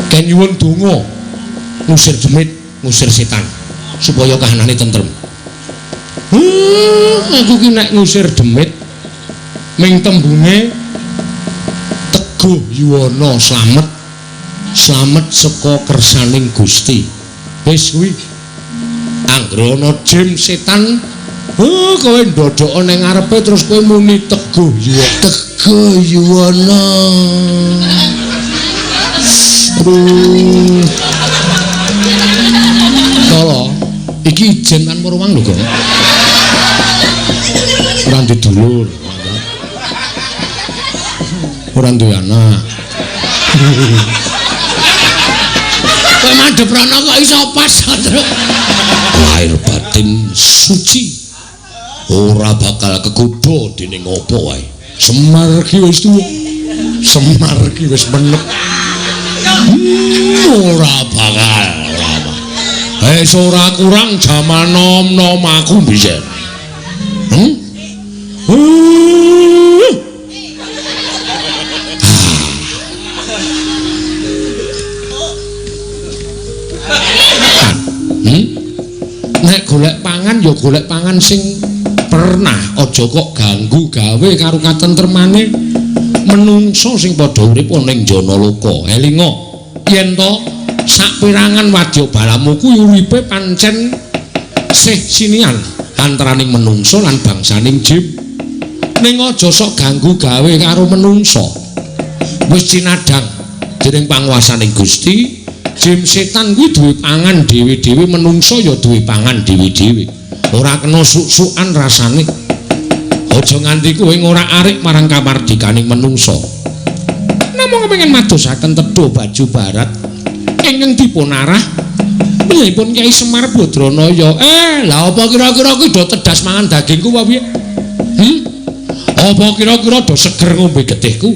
ken nyuwun donga ngusir demit, ngusir setan supaya kahanane tentrem. Aku ki nek ngusir demit ming tembunge teguh yuwana slamet, slamet saka kersaning Gusti. Wis kuwi anggere ana jim setan, kowe ndodhok ning ngarepe terus kowe muni teguh yuwana. Yuwana. Kala iki ijen kan Purwang lho, Gong. Ora duwe dulur. Ora duwe anak. Kowe madhep rono kok iso pas, Truk. Lahir batin suci. Ora bakal kegodha dening apa wae. Semar ki wis tuwa. Semar ki wis menep. Ora bakal. Wis ora kurang jaman nom-nom aku biyen. Nek golek pangan ya golek pangan sing pernah, aja kok ganggu gawe karo katentremane menungso sing padha urip ning jana loka. Elinga yen to saperangan wadya balamu kuwi uripe pancen sih sinian antaraning menungso lan bangsaning jin. Ning aja sok ganggu gawe karo menungso. Wis cinadang dening panguwasaning Gusti, jin setan kuwi duwe pangan dhewe-dhewe, menungso ya duwe pangan dhewe-dhewe. Ora kena suk-sukan rasane. Aja nganti kowe ora arik marang kamardikaning menungso. Namung pengen madosaken Tedha Baju Barat ingkang dipun arah piyipun Kyai Semar Badranaya. Lah apa kira-kira kuwi do tedas mangan dagingku apa piye? Apa kira-kira do seger ngombe getihku?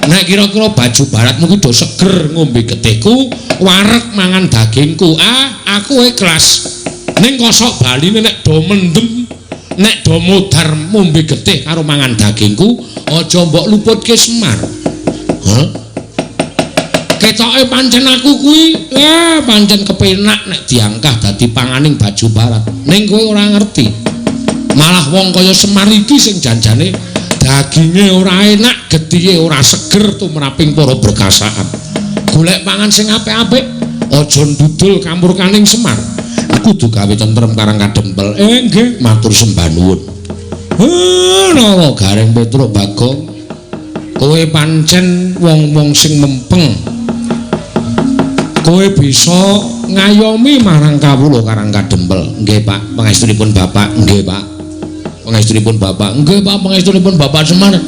Nek kira-kira Baju Baratmu kuwi do seger ngombe getihku, wareg mangan dagingku. Aku ikhlas. Ning kosok baline nek do mendem, nek do modar ngombe getih karo mangan dagingku, aja mbok luputke Semar. Ketoke pancen aku kuwi pancen kepenak nek diangkah dadi panganing Baju Barat. Ning kowe ora ngerti. Malah wong kaya Semar iki sing janjane daginge ora enak, getihe ora seger tumraping para berkasaan. Golek pangan sing apik-apik, aja ndudul kampurkaning Semar. Kudu gawe tentrem Karang Kadempel. Nggih, matur sembah nuwun. Nawa Gareng Petruk Bagong, kowe pancen wong-wong sing mempeng. Kowe bisa ngayomi marang kawula Karang Kadempel. Nggih, Pak. Pangestunipun Bapak. Nggih, Pak. Pangestunipun Bapak. Nggih, Pak. Pangestunipun Bapak Semar.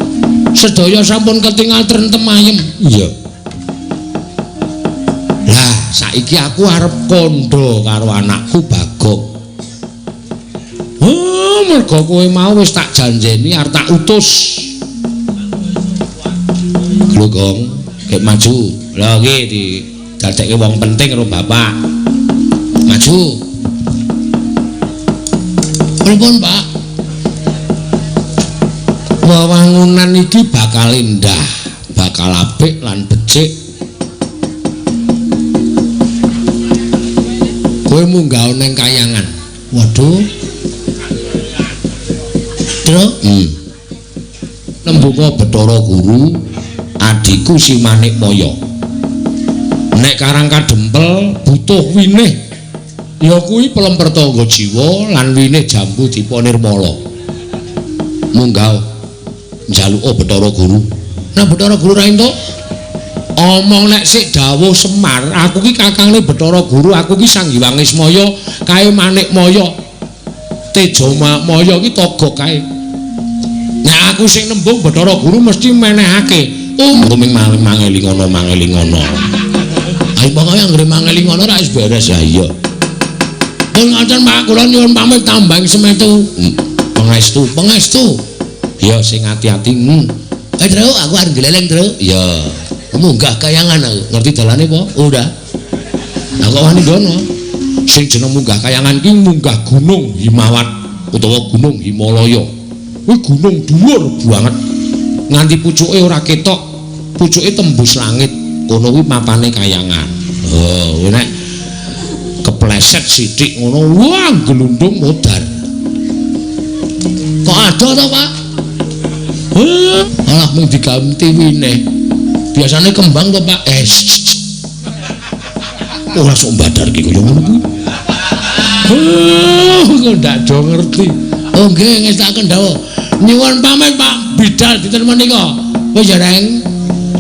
Sedaya sampun ketingal trentem ayem. Iya. Lah, saiki aku arep kandha karo anakku Bagong. Mergo kowe mau wis tak janjeni arep tak utus. Lho, Gong, kek maju. Lah iki didadekke wong penting karo Bapak. Maju. Pripun, Pak? Wewangunan iki bakal indah, bakal apik lan becik. Kowe munggah ning kayangan. Waduh. Truk. Nembunga Bathara Guru, adiku si Manik Maya. nek Karang Kadempel butuh winih ya kuwi pelemper tangga jiwa lan winih Jambu Dipa Nirmala munggah njaluka Bathara Guru. Nah Bathara Guru ra entuk omong nek sik dawuh Semar aku ki kakangne Bathara Guru, aku ki Sanghyang Ismaya kae Manikmaya Teja Maya ki toga kae. Nah aku sing nembung Bathara Guru mesti menehake ming mangeli ngono ayo pokoke anggere mangeli ngono ra wis beres ya iya pun ngoten Pak kula nyuwun pamit tambang semetu pengestu ya sing ati-ati Tru aku arep gleleng Tru ya munggah kayangan aku ngerti dalane apa udah aku wani dono sing jeneng munggah kayangan ki munggah gunung Himawat utawa gunung Himalaya kuwi gunung dhuwur banget nganti pucuke ora ketok pucuke tembus langit kono kuwi mapane kayangan oh nek kepleset sithik ngono wah glundung modar kok ada to Pak alah mung diganti wineh biasane kembang to Pak ora sok badarke kaya ngono kuwi kok ndak do ngerti oh nggih ngestaken dawuh nyuwun pamit Pak bidal dinten menika wis jareng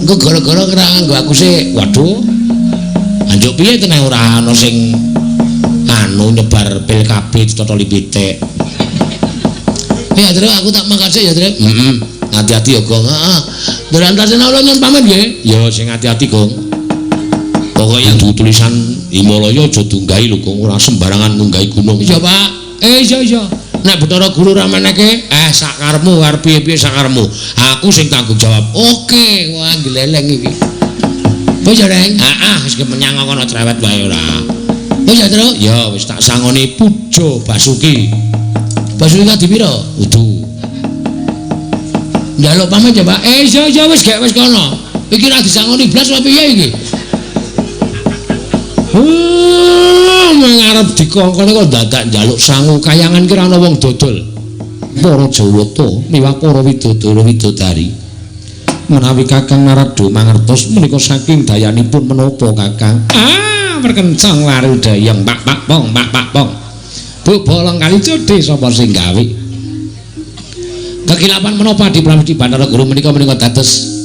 engko gara-gara kira nganggo aku sik waduh anjuk piye tenan ora ana sing anu nyebar pil kabeh ditotoli pitik ya Tru aku tak makasih ya Tru hati-hati ya Gong Durantasena kula nyuwun pamit nggih ya sing hati-hati Gong pokoke yang tulisan Himalaya aja dunggahi lho Gong ora sembarangan nunggahi gunung iya Pak iya nek Bathara Guru ra meneke sakarepmu arep piye-piye sakarepmu aku sing tanggung jawab oke wah gleleng iki wis Reng wis menyang kono cerewet wae ora wis ya Tru ya wis tak sangoni puja Basuki kadi pira udu njaluk pamit ya Pak iya wis gek wis kono iki ra disangoni blas apa piye iki ngarep dikongkone kok dadak njaluk sangu kayangan ki ana wong dodol para Jawata miwah para widodara-widodari menawi Kakang Narada mangertos menika saking dayanipun menapa Kakang perkencang lari dayang pak pong bu bolong kali codhe sapa sing gawe kekilapan menapa di Pramuji Bathara Guru menika dados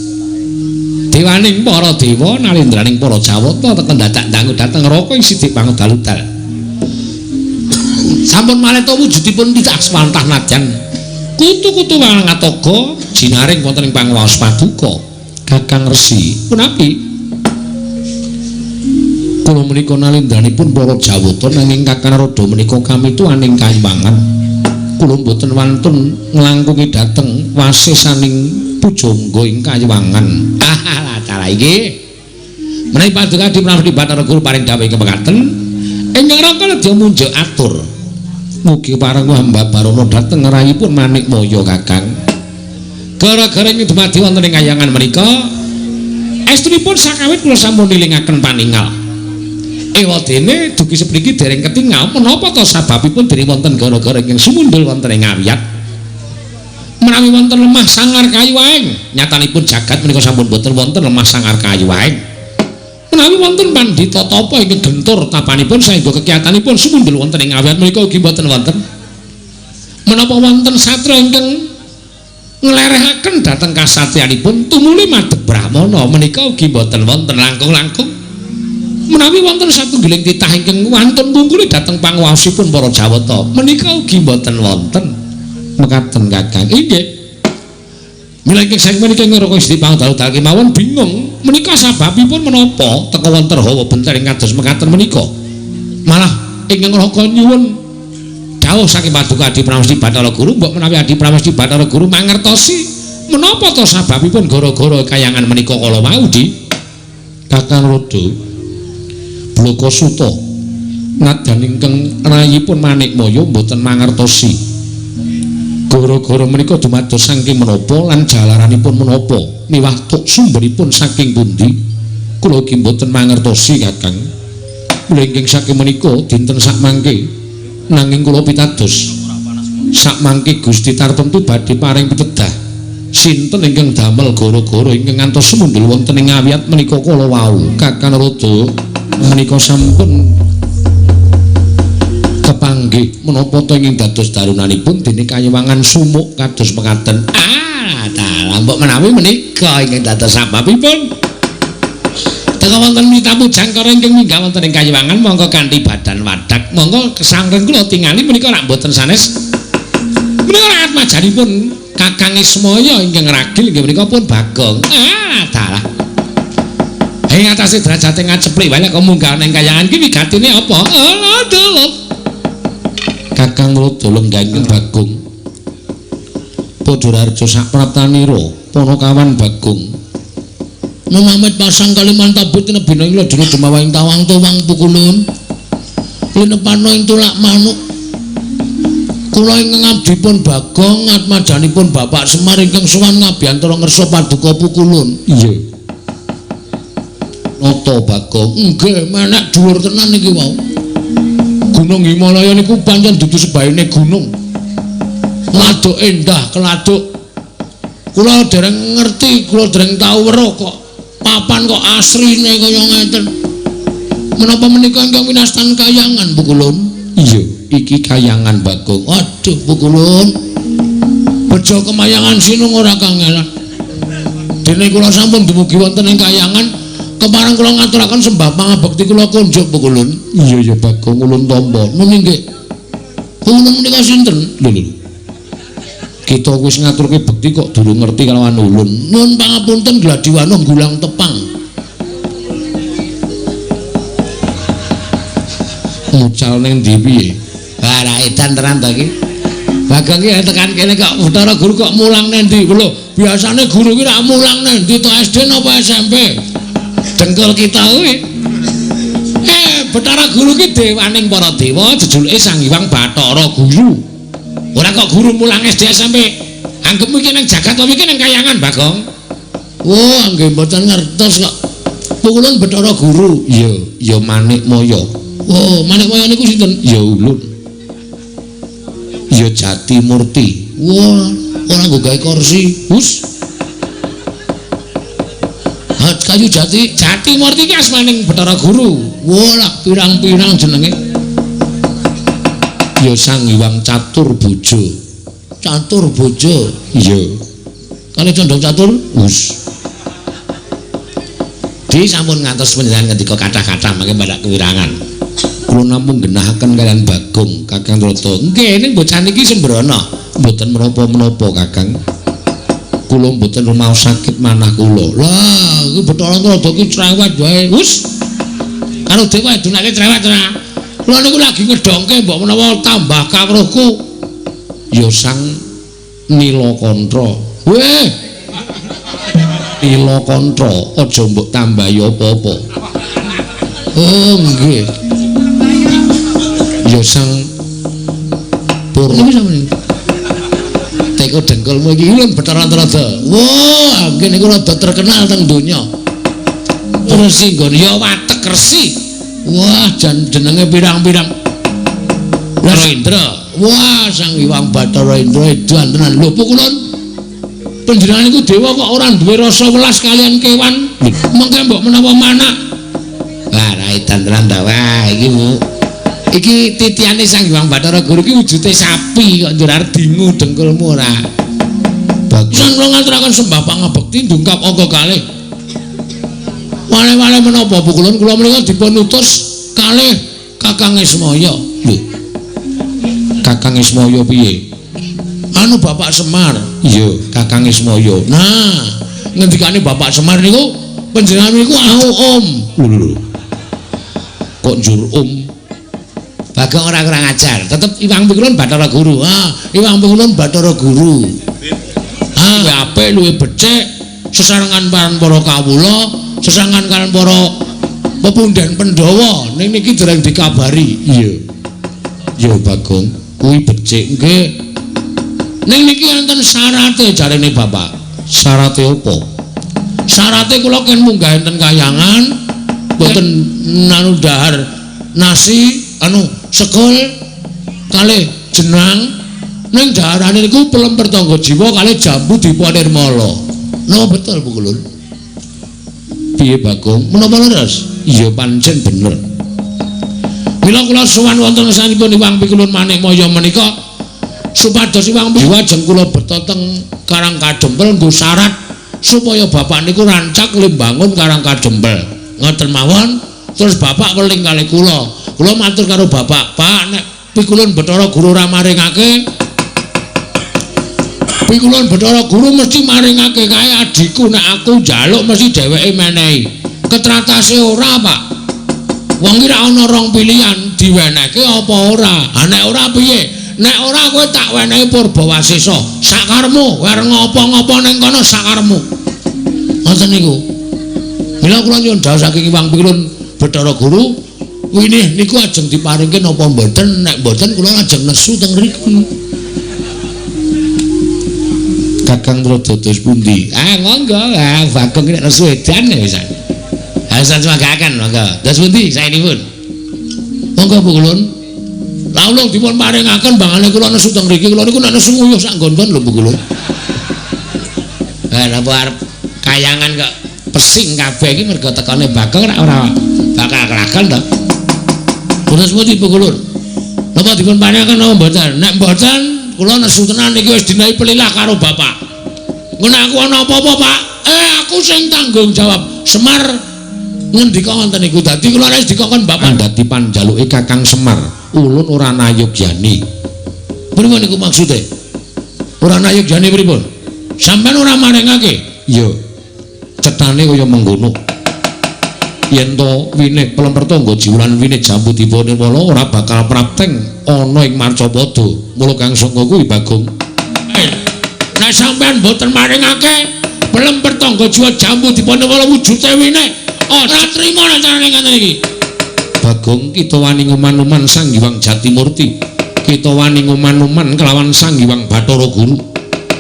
dewaning para dewa nalindraning para Jawata teken dadak dangu dhateng neraka ing sidik pangudal-udal sampun malih wujudipun tidak swantah najan kutu-kutu wangatoga jinaring wonten ing panguwaos paduka Kakang Resi punapi kula menika nalindranipun para Jawata nanging Kakang Narada menika kami tuaning kayuwangan kula mboten wantun nglangkungi dhateng wasisaning pujangga ing kayuwangan cara iki menawi paduka di Pramuji Bathara Guru paring dawuh ing mekaten ingkang raka nedya munjuk atur mugi pareng hamba barono dhateng rayipun Manikmaya Kakang gara-gara ing dumadi wonten ing kayangan menika estunipun sakawit kula sampun nilingaken paningal ewadene dugi sepriki dereng ketingal menapa to sababipun diri wonten gara-gara ing sumundul wonten ing ngawiyat menawi wonten lemah sangar kayu waing nyatanipun jagat menika sampun boten wonten lemah sangar kayu waing menawi wonten pandhita tapa ingkang gentur tapanipun saengga kekiyatanipun sumundul wonten ing ngawiyat menika ugi boten wonten menapa wonten satra ingkang nglerehaken dhateng kasatriyanipun tumuli madhep brahmana menika ugi boten wonten langkung-langkung menawi wonten satunggiling titah ingkang wantun mungkuli dhateng panguwasipun para Jawata menika ugi boten wonten mekaten Kakang inggih mila ingkang saking menika ngroko Gusti pangudal-udal kemawon bingung menika sababipun menapa teka wonten hawa benter ing kados mekaten menika malah ingkang raka nyuwun dawuh saking paduka Adi Pramuji Bathara Guru mbok menawi Adi Pramuji Bathara Guru mangertosi menapa to sababipun gara-gara kayangan menika kala wau di Kakang Rada Blokasuta nadan ingkang rayipun Manikmaya mboten mangertosi gara-gara menika dumados saking menapa lan jalaranipun menapa miwah tuk sumberipun saking pundi kula iki mboten mangertosi Kakang kula ingkang saking menika dinten sakmangke nanging kula pitados sakmangke Gusti tartemtu badhe paring pitedah sinten ingkang damel gara-gara ingkang ngantos semundhul wonten ing ngawiyat menika kala wau Kakang Rada menika sampun kepanggih menapa to ingkang dados darunanipun dene kayewangan sumuk kados mekaten. Dalah mbok menawi menika ingkang dados sababipun teka wonten mitamu jangkara ingkang minggah wonten ing kayewangan monggo kanthi badan wadak monggo kesangren kula tingali menika rak mboten sanes menika rak majanipun Kakang Ismaya ingkang ragil inggih menika pun Bagong. Dalah ing atase derajate ngaceplik wae kok munggah ning kayangan ki wigatine apa? Dalah Kakang Rada lenggahipun Bagong padha arjo sak praptanira Panakawan Bagong Menamet pasang kaliman tabut nebina ing ladene dumawahing tawang tuwang pukulun linepano ing tulak manuk kula ingkang abdipun Bagong atmajanipun Bapak Semar ingkang sowan ngabiyantara ngersa paduka pukulun. Iya nata Bagong nggih menek dhuwur tenan iki wau Gunung Himalaya niku pancen dudu sebaene gunung laduk endah keladuk kula dereng ngerti kula dereng tau weruh kok papan kok asrine kaya ngeten menapa menika ingkang winastan kayangan Pukulun? Iya iki kayangan Bagong. Aduh Pukulun bejo kemayangan sinung ora kangelan dene kula sampun dumugi wonten ing kayangan kepareng kula ngaturaken sembah pangabekti kula kunjuk Pukulun. Iya Bagong ulun tampa nggih nggih ulun menika sinten lho kita wis ngaturke bekti kok durung ngerti kalawan ulun. Nuwun pangapunten Gladiwana Gulang Tepang. Mucal ning ndi piye? Ora edan tenan to iki. Bagong iki tekan kene kok Bathara Guru kok mulang ning ndi? Lho, biasane guru iki rak mulang ning ndi to SD napa SMP? Dengkul kita kuwi. Bathara Guru iki dewaning para dewa jejuluke Sang Hyang Bathara Guru. Ora kok guru mulang SD SMP. Anggepmu iki nang jagat apa iki nang kayangan, Bagong? Oh, nggih mboten ngertos kok. Pukulun Bathara Guru. Iya, ya Manikmaya. Oh, Manikmaya niku sinten? Ya ulun. Ya Jati Murti. Wah, ora nggo gawe kursi. Hus. Kayu Jati Murti iki asmaning Bathara Guru. Wah, lah pirang-pirang jenenge. Ya Sang Hyang Catur Bojo. Catur Bojo. Iya. Kali condong catur? Wus. Di sampun ngantos panjenengan ngendika kathah-kathah mangke badak kewirangan. Kula namung genahaken kalian Bagong Kakang Rada. Nggih ning bocah niki sembrono. Mboten menapa-menapa Kakang. Kula mboten rumaos sakit manah kula. Lah, iki Bathara Rada iki cerewet wae. Wus. Karo dewa dunake cerewet ora. Kula niku lagi ngedongke mbok menawa tambah kawruhku ya Sang Nilakantra. Weh. Nilakantra aja mbok tambahi apa-apa. Oh nggih. Ya Sang Purna. Niku sampeyan. Teko dengkulmu iki ulun Bathara Rada. Wah, nggih niku rada terkenal teng donya. Resi nggon ya watek resi. Wah, jenenge pirang-pirang Indra. Wah, Sang Hyang Bathara Indra edan tenan. Lho Pukulun. Panjenengan iku dewa kok ora duwe rasa welas kalian kewan. Mengke mbok menawa manak. Wah, ra edan tenan ta. Wah, iki titiane Sang Hyang Bathara Guru iki wujude sapi kok njurar dingu dengkulmu ora. Bagus kula ngaturaken sembah pangabekti ndungkap angka kalih. Wale-wale menapa Pukulun kula menika dipun utus kalih Kakang Ismaya. Lho. Kakang Ismaya piye? Anu Bapak Semar. Iya, Kakang Ismaya. Nah, ngendikane Bapak Semar niku panjenengan niku Om. Lho. Kok njur Om? Bagong ora kurang ajar. Tetep Iwang Pukulun Bathara Guru. Iwang Pukulun Bathara Guru. Luwih apik, luwih becik, sesarengan paran para kawula, sesarengan kalian para pepundhen Pandhawa ning niki dereng dikabari. Iya. Ya Bagong, kuwi becik nggih. Ning niki wonten syarate jarene Bapak. Syarate apa? Syarate kula ken munggah enten kayangan, mboten nanu dahar nasi, sekul kalih jenang ning daharane niku pelemper tangga jiwa kalih Jambu Dipa Nirmala. Napa betul Bu Kulun? Piye Bagong? Menapa leres? Iya pancen bener. Mila kula sowan wonten sanipun Iwang Pikulun Manikmaya menika supados Iwang Pikulun ajeng kula betoteng Karang Kadempel nggo syarat supaya bapak niku rancak lembangun Karang Kadempel. Ngoten mawon, terus bapak weling kalih kula. Kula matur karo bapak, "Pak, nek Pikulun Bathara Guru ora maringake, Pikulun Bathara Guru mesti maringake kae adikku, nek aku njaluk mesti dheweke menehi." Ketratase ora, Pak. Wong iki ra ana rong pilihan, diwenehke apa ora? Ha nek ora piye? Nek ora kowe tak wenehi Purbawasesa. Sakarmu, arep ngopo-ngopo ning kono sakarmu. Ngoten niku. Mila kula nyuwun dawuh saking Iwang Pikulun Bathara Guru, winih niku ajeng diparingke napa mboten? Nek mboten kula ajeng nesu teng mriku. Kakang kula dados pundi? Monggo, Bagong nek nesu edan ya wis. Hasan semagaken monggo. Dados pundi saenipun? Monggo Bu Kulun. Laulung dipun paringaken bangane kula nesu teng mriki, kula niku nek nesu nguyuh sak nggon-nggon lho Bu Kulun. Napa arep kayangan kok pesing kabeh iki mergo tekane Bagong ora bakal kelakon to. Terus pundi Bu Kulun? Napa dipun paringaken napa mboten? Nek mboten kula nesu tenan iki wis dinahi pelilah karo bapak. Ngono aku ana apa-apa, Pak? Aku sing tanggung jawab. Semar ngendika wonten niku dadi kula wis dikongkon bapak dadi panjaluke Kakang Semar. Ulun ora nayogyani. Pripun niku maksude? Ora nayogyani pripun? Sampeyan ora maringake? Iya. Cetane kaya mengkono. Yen to winih pelemper tangga jiwulan winih Jambu Dipa Nirmala ora bakal prapteng ana ing Marcapada. Mula Kang Sangga kuwi Bagong. Nek sampeyan mboten maringake pelemper tangga jiwa Jambu Dipa Nirmala wujude winih, ora trima nek carane ngene iki. Bagong kita wani nguman-uman Sang Hyang Jatimurti. Kita wani nguman-uman kelawan Sang Hyang Bathara Guru.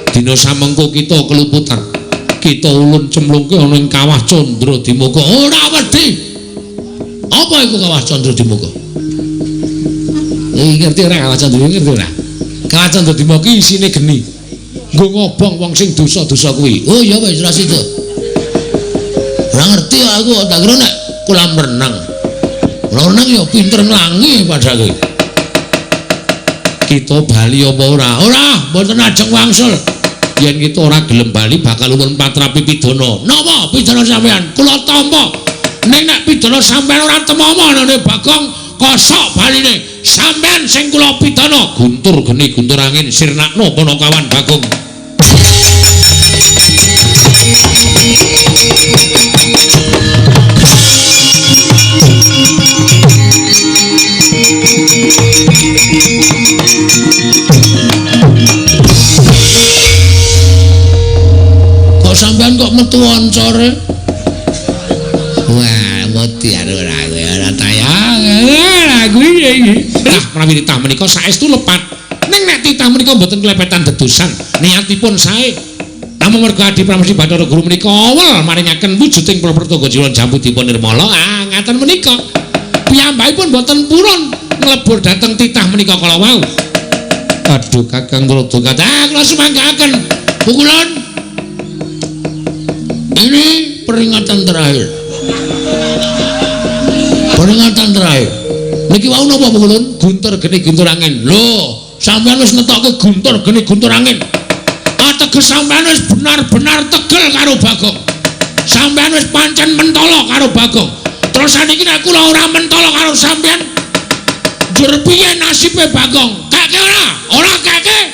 Dina samengko kita keluputan. Kita ulun cemplungke ana ing Kawah Candra Dimuka. Ora wedi. Apa iku Kawah Candra Dimuka? Ngerti ora Kawah Candra ngerti ora? Kawah Candra Dimuka isine geni. Nggo ngobong wong sing dosa-dosa kuwi. Oh ya wis ra sida. Ora ngerti aku tak kira nek kolam renang. Renang ya pinter nglangi padake. Kita bali apa ora? Ora, mboten ajeng wangsul. Yen kita ora gelem bali bakal ulun patrapi pidana. Napa pidana sampean? Kula tampa. Ning nek pidana sampean ora temomo nane Bagong, kosok baline. Sampean sing kula pidana. Guntur geni guntur angin sirnakno Panakawan Bagong. Sampean kok metu oncore? Wah, mati ora tayang. Lagu iki. Lah menawi titah menika saestu lepat. Ning nek titah menika mboten klepetan dedusan, niatipun sae. Namung mergo Adi Pramesti Bathara Guru menika awal maringaken wujuding Prapertoga Jiwa Jambu Dipa Nirmala. Ngaten menika. Piyambakipun mboten purun nglebur dhateng titah menika kala wau. Aduh Kakang kula donga. Kula sumanggaken. Bu Kulun. Ini peringatan terakhir. Peringatan terakhir. Niki wau napa Bu Kulun? Guntur geni guntur angin. Lho, sampeyan wis netokke guntur geni guntur angin. Ateges sampeyan wis benar-benar tegel karo Bagong. Sampeyan wis pancen mentala karo Bagong. Terus saniki nek kula ora mentala karo sampeyan, njur piye nasibe Bagong? Kake ora? Ora kake.